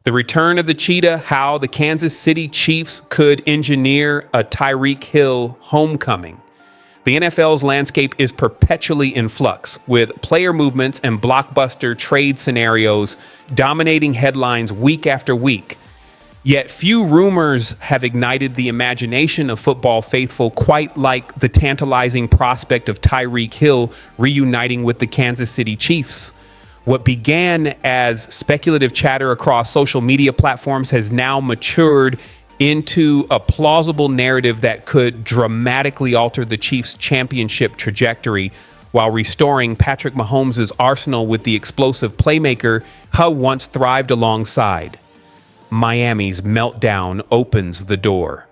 The return of the Cheetah, how the Kansas City Chiefs could engineer a Tyreek Hill homecoming. The NFL's landscape is perpetually in flux, with player movements and blockbuster trade scenarios dominating headlines week after week. Yet few rumors have ignited the imagination of football faithful quite like the tantalizing prospect of Tyreek Hill reuniting with the Kansas City Chiefs. What began as speculative chatter across social media platforms has now matured into a plausible narrative that could dramatically alter the Chiefs' championship trajectory while restoring Patrick Mahomes' arsenal with the explosive playmaker who once thrived alongside. Miami's meltdown opens the door.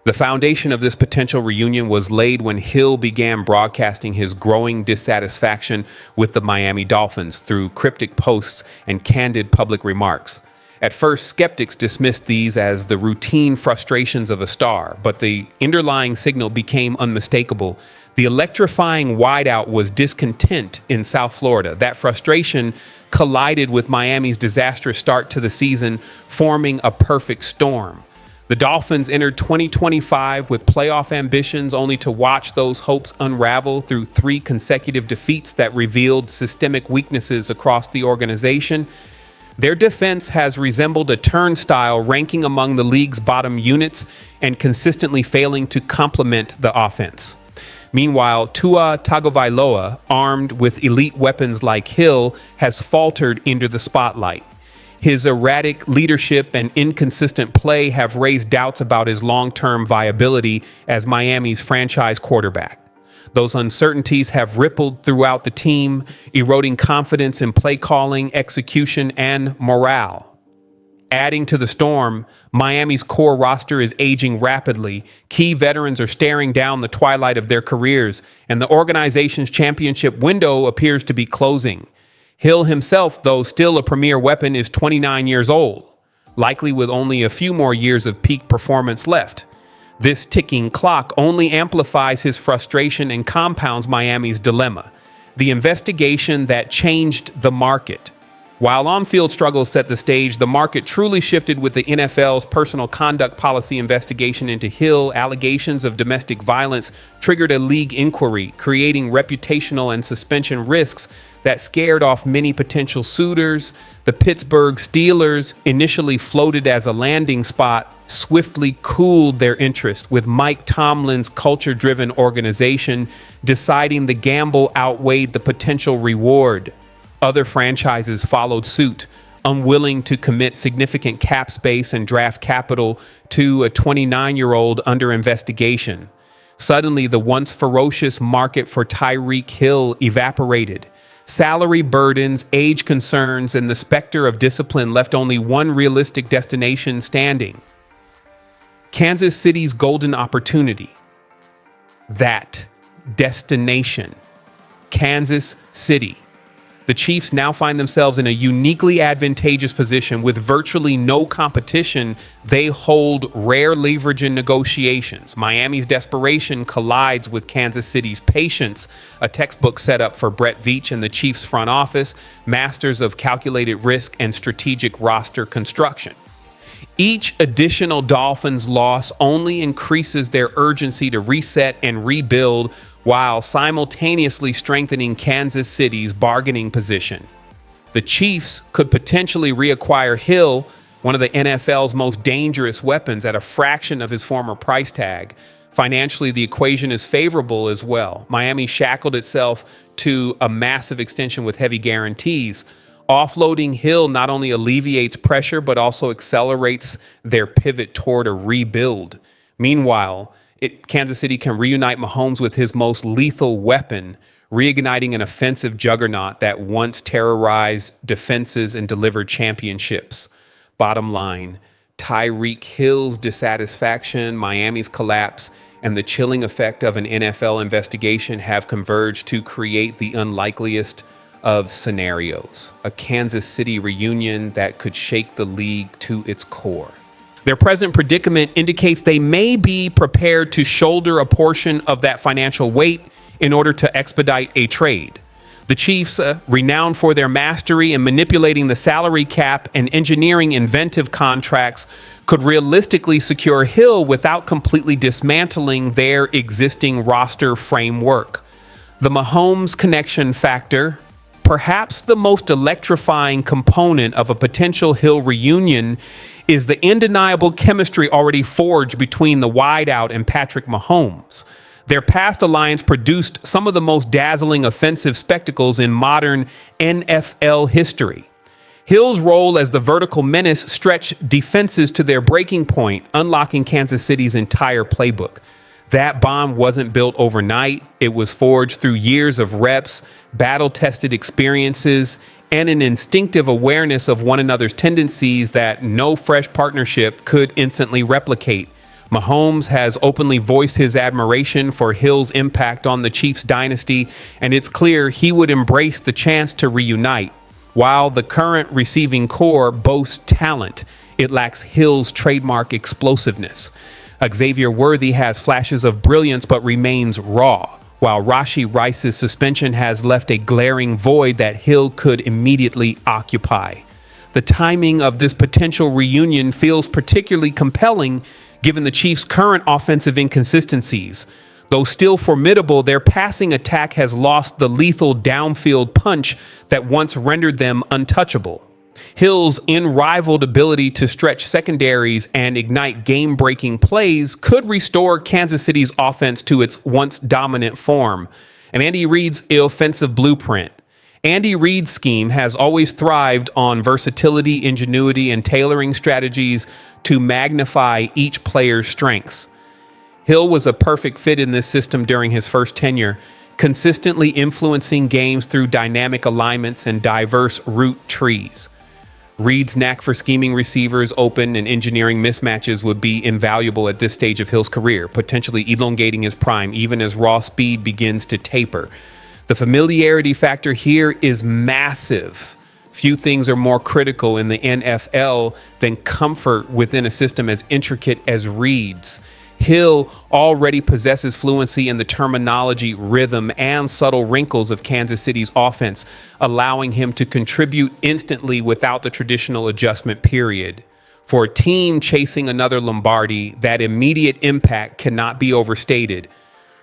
The foundation of this potential reunion was laid when Hill began broadcasting his growing dissatisfaction with the Miami Dolphins through cryptic posts and candid public remarks. At first, skeptics dismissed these as the routine frustrations of a star, but the underlying signal became unmistakable. The electrifying wideout was discontent in South Florida. That frustration collided with Miami's disastrous start to the season, forming a perfect storm. The Dolphins entered 2025 with playoff ambitions, only to watch those hopes unravel through 3 consecutive defeats that revealed systemic weaknesses across the organization. Their defense has resembled a turnstile, ranking among the league's bottom units and consistently failing to complement the offense. Meanwhile, Tua Tagovailoa, armed with elite weapons like Hill, has faltered into the spotlight. His erratic leadership and inconsistent play have raised doubts about his long-term viability as Miami's franchise quarterback. Those uncertainties have rippled throughout the team, eroding confidence in play calling, execution, and morale. Adding to the storm, Miami's core roster is aging rapidly. Key veterans are staring down the twilight of their careers, and the organization's championship window appears to be closing. Hill himself, though still a premier weapon, is 29 years old, likely with only a few more years of peak performance left. This ticking clock only amplifies his frustration and compounds Miami's dilemma. The investigation that changed the market. While on-field struggles set the stage, the market truly shifted with the NFL's personal conduct policy investigation into Hill. Allegations of domestic violence triggered a league inquiry, creating reputational and suspension risks that scared off many potential suitors. The Pittsburgh Steelers, initially floated as a landing spot, swiftly cooled their interest, with Mike Tomlin's culture-driven organization deciding the gamble outweighed the potential reward. Other franchises followed suit, unwilling to commit significant cap space and draft capital to a 29-year-old under investigation. Suddenly, the once ferocious market for Tyreek Hill evaporated. Salary burdens, age concerns, and the specter of discipline left only one realistic destination standing: Kansas City's golden opportunity. That destination, Kansas City. The Chiefs now find themselves in a uniquely advantageous position. With virtually no competition, they hold rare leverage in negotiations. Miami's desperation collides with Kansas City's patience, a textbook setup for Brett Veach and the Chiefs front office, masters of calculated risk and strategic roster construction. Each additional Dolphins loss only increases their urgency to reset and rebuild, while simultaneously strengthening Kansas City's bargaining position. The Chiefs could potentially reacquire Hill, one of the NFL's most dangerous weapons, at a fraction of his former price tag. Financially, the equation is favorable as well. Miami shackled itself to a massive extension with heavy guarantees. Offloading Hill not only alleviates pressure, but also accelerates their pivot toward a rebuild. Meanwhile, Kansas City can reunite Mahomes with his most lethal weapon, reigniting an offensive juggernaut that once terrorized defenses and delivered championships. Bottom line, Tyreek Hill's dissatisfaction, Miami's collapse, and the chilling effect of an NFL investigation have converged to create the unlikeliest of scenarios: a Kansas City reunion that could shake the league to its core. Their present predicament indicates they may be prepared to shoulder a portion of that financial weight in order to expedite a trade. The Chiefs, renowned for their mastery in manipulating the salary cap and engineering inventive contracts, could realistically secure Hill without completely dismantling their existing roster framework. The Mahomes connection factor, perhaps the most electrifying component of a potential Hill reunion, is the undeniable chemistry already forged between the wideout and Patrick Mahomes. Their past alliance produced some of the most dazzling offensive spectacles in modern NFL history. Hill's role as the vertical menace stretched defenses to their breaking point, unlocking Kansas City's entire playbook. That bond wasn't built overnight. It was forged through years of reps, battle-tested experiences, and an instinctive awareness of one another's tendencies that no fresh partnership could instantly replicate. Mahomes has openly voiced his admiration for Hill's impact on the Chiefs dynasty, and it's clear he would embrace the chance to reunite. While the current receiving core boasts talent, it lacks Hill's trademark explosiveness. Xavier Worthy has flashes of brilliance but remains raw, while Rashee Rice's suspension has left a glaring void that Hill could immediately occupy. The timing of this potential reunion feels particularly compelling given the Chiefs' current offensive inconsistencies. Though still formidable, their passing attack has lost the lethal downfield punch that once rendered them untouchable. Hill's unrivaled ability to stretch secondaries and ignite game-breaking plays could restore Kansas City's offense to its once dominant form. And Andy Reid's offensive blueprint. Andy Reid's scheme has always thrived on versatility, ingenuity, and tailoring strategies to magnify each player's strengths. Hill was a perfect fit in this system during his first tenure, consistently influencing games through dynamic alignments and diverse route trees. Reid's knack for scheming receivers open and engineering mismatches would be invaluable at this stage of Hill's career, potentially elongating his prime even as raw speed begins to taper. The familiarity factor here is massive. Few things are more critical in the NFL than comfort within a system as intricate as Reid's. Hill already possesses fluency in the terminology, rhythm, and subtle wrinkles of Kansas City's offense, allowing him to contribute instantly without the traditional adjustment period. For a team chasing another Lombardi, that immediate impact cannot be overstated.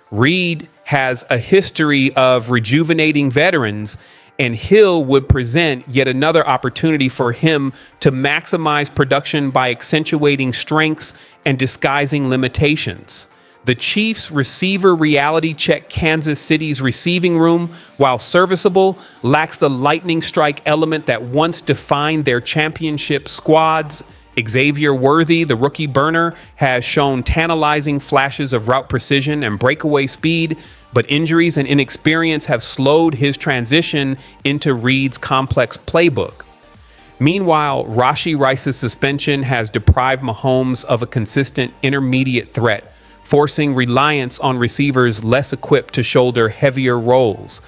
Reid has a history of rejuvenating veterans, and Hill would present yet another opportunity for him to maximize production by accentuating strengths and disguising limitations. The Chiefs' receiver reality check Kansas City's receiving room, while serviceable, lacks the lightning strike element that once defined their championship squads. Xavier Worthy, the rookie burner, has shown tantalizing flashes of route precision and breakaway speed, but injuries and inexperience have slowed his transition into Reid's complex playbook. Meanwhile, Rashee Rice's suspension has deprived Mahomes of a consistent intermediate threat, forcing reliance on receivers less equipped to shoulder heavier roles.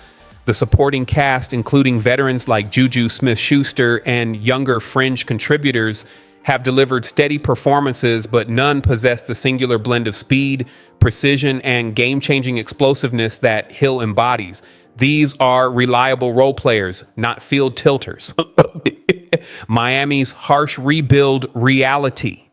The supporting cast, including veterans like Juju Smith-Schuster and younger fringe contributors, have delivered steady performances, but none possess the singular blend of speed, precision, and game-changing explosiveness that Hill embodies. These are reliable role players, not field tilters. Miami's harsh rebuild reality.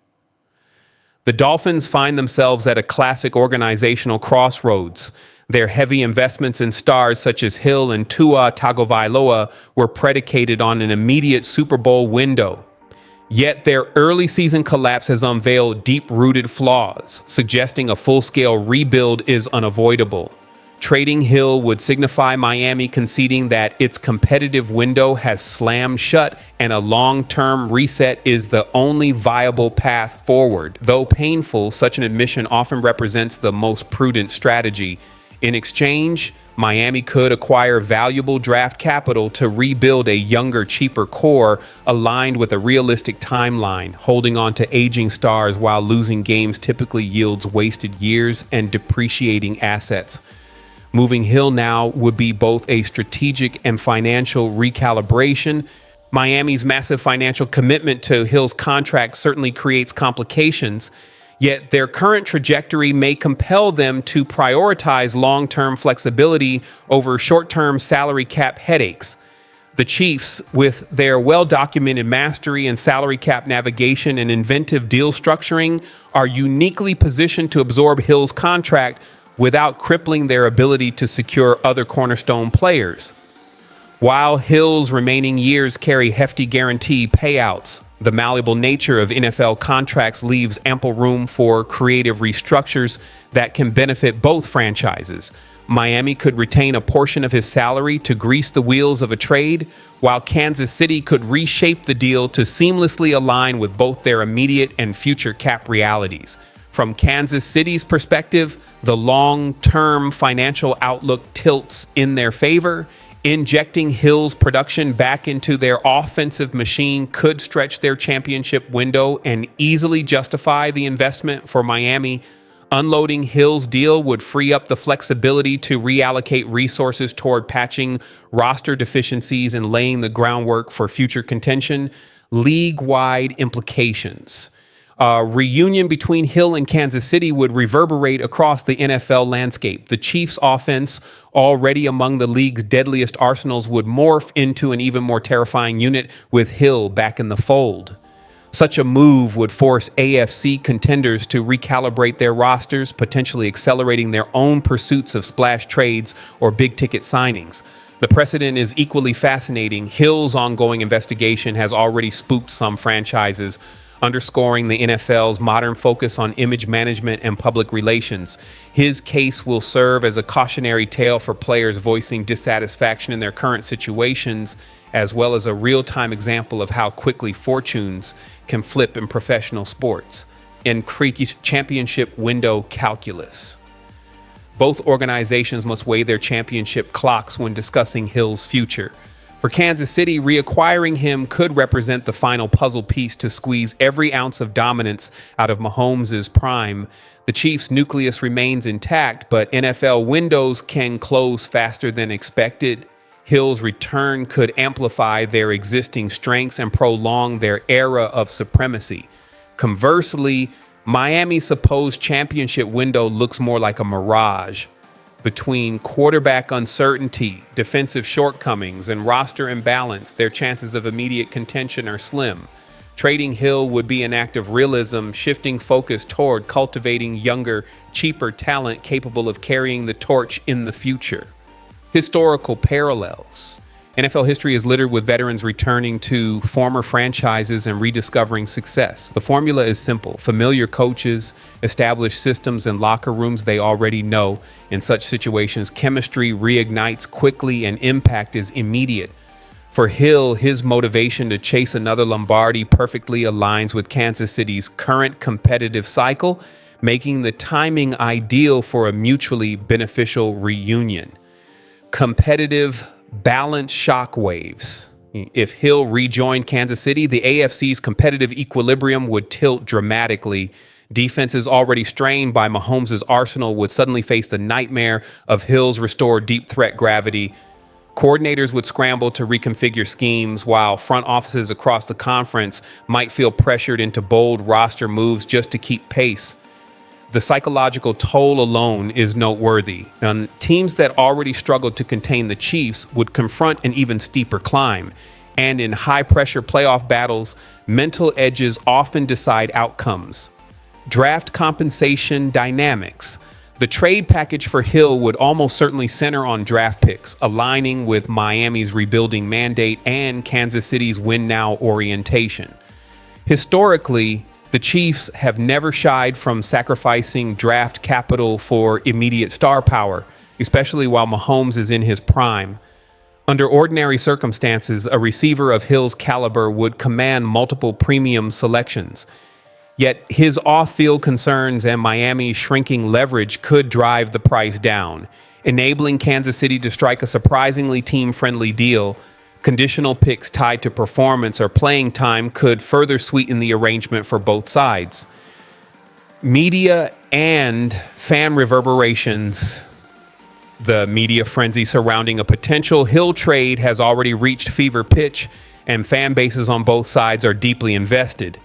The Dolphins find themselves at a classic organizational crossroads. Their heavy investments in stars such as Hill and Tua Tagovailoa were predicated on an immediate Super Bowl window. Yet their early season collapse has unveiled deep-rooted flaws, suggesting a full-scale rebuild is unavoidable. Trading Hill would signify Miami conceding that its competitive window has slammed shut and a long-term reset is the only viable path forward. Though painful, such an admission often represents the most prudent strategy. In exchange, Miami could acquire valuable draft capital to rebuild a younger, cheaper core aligned with a realistic timeline. Holding on to aging stars while losing games typically yields wasted years and depreciating assets. Moving Hill now would be both a strategic and financial recalibration. Miami's massive financial commitment to Hill's contract certainly creates complications. Yet their current trajectory may compel them to prioritize long-term flexibility over short-term salary cap headaches. The Chiefs, with their well-documented mastery in salary cap navigation and inventive deal structuring, are uniquely positioned to absorb Hill's contract without crippling their ability to secure other cornerstone players. While Hill's remaining years carry hefty guarantee payouts, the malleable nature of NFL contracts leaves ample room for creative restructures that can benefit both franchises. Miami could retain a portion of his salary to grease the wheels of a trade, while Kansas City could reshape the deal to seamlessly align with both their immediate and future cap realities. From Kansas City's perspective, the long-term financial outlook tilts in their favor. Injecting Hill's production back into their offensive machine could stretch their championship window and easily justify the investment for Miami. Unloading Hill's deal would free up the flexibility to reallocate resources toward patching roster deficiencies and laying the groundwork for future contention. League-wide implications. A reunion between Hill and Kansas City would reverberate across the NFL landscape. The Chiefs' offense, already among the league's deadliest arsenals, would morph into an even more terrifying unit with Hill back in the fold. Such a move would force AFC contenders to recalibrate their rosters, potentially accelerating their own pursuits of splash trades or big-ticket signings. The precedent is equally fascinating. Hill's ongoing investigation has already spooked some franchises, underscoring the NFL's modern focus on image management and public relations. His case will serve as a cautionary tale for players voicing dissatisfaction in their current situations, as well as a real-time example of how quickly fortunes can flip in professional sports. In creaky championship window calculus. Both organizations must weigh their championship clocks when discussing Hill's future. For Kansas City, reacquiring him could represent the final puzzle piece to squeeze every ounce of dominance out of Mahomes' prime. The Chiefs' nucleus remains intact, but NFL windows can close faster than expected. Hill's return could amplify their existing strengths and prolong their era of supremacy. Conversely, Miami's supposed championship window looks more like a mirage. Between quarterback uncertainty, defensive shortcomings, and roster imbalance, their chances of immediate contention are slim. Trading Hill would be an act of realism, shifting focus toward cultivating younger, cheaper talent capable of carrying the torch in the future. Historical parallels. NFL history is littered with veterans returning to former franchises and rediscovering success. The formula is simple. Familiar coaches, established systems and locker rooms they already know. In such situations, chemistry reignites quickly and impact is immediate. For Hill, his motivation to chase another Lombardi perfectly aligns with Kansas City's current competitive cycle, making the timing ideal for a mutually beneficial reunion. Competitive balance shockwaves. If Hill rejoined Kansas City, the AFC's competitive equilibrium would tilt dramatically. Defenses already strained by Mahomes' arsenal would suddenly face the nightmare of Hill's restored deep threat gravity. Coordinators would scramble to reconfigure schemes, while front offices across the conference might feel pressured into bold roster moves just to keep pace. The psychological toll alone is noteworthy. And teams that already struggled to contain the Chiefs would confront an even steeper climb. And in high-pressure playoff battles, mental edges often decide outcomes. Draft compensation dynamics. The trade package for Hill would almost certainly center on draft picks, aligning with Miami's rebuilding mandate and Kansas City's win-now orientation. Historically, the Chiefs have never shied from sacrificing draft capital for immediate star power, especially while Mahomes is in his prime. Under ordinary circumstances, a receiver of Hill's caliber would command multiple premium selections. Yet his off-field concerns and Miami's shrinking leverage could drive the price down, enabling Kansas City to strike a surprisingly team-friendly deal. Conditional picks tied to performance or playing time could further sweeten the arrangement for both sides. Media and fan reverberations. The media frenzy surrounding a potential Hill trade has already reached fever pitch, and fan bases on both sides are deeply invested.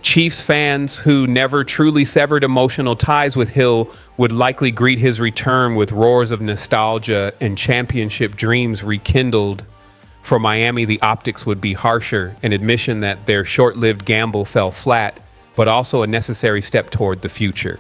Chiefs fans who never truly severed emotional ties with Hill would likely greet his return with roars of nostalgia and championship dreams rekindled. For Miami, the optics would be harsher, an admission that their short-lived gamble fell flat, but also a necessary step toward the future.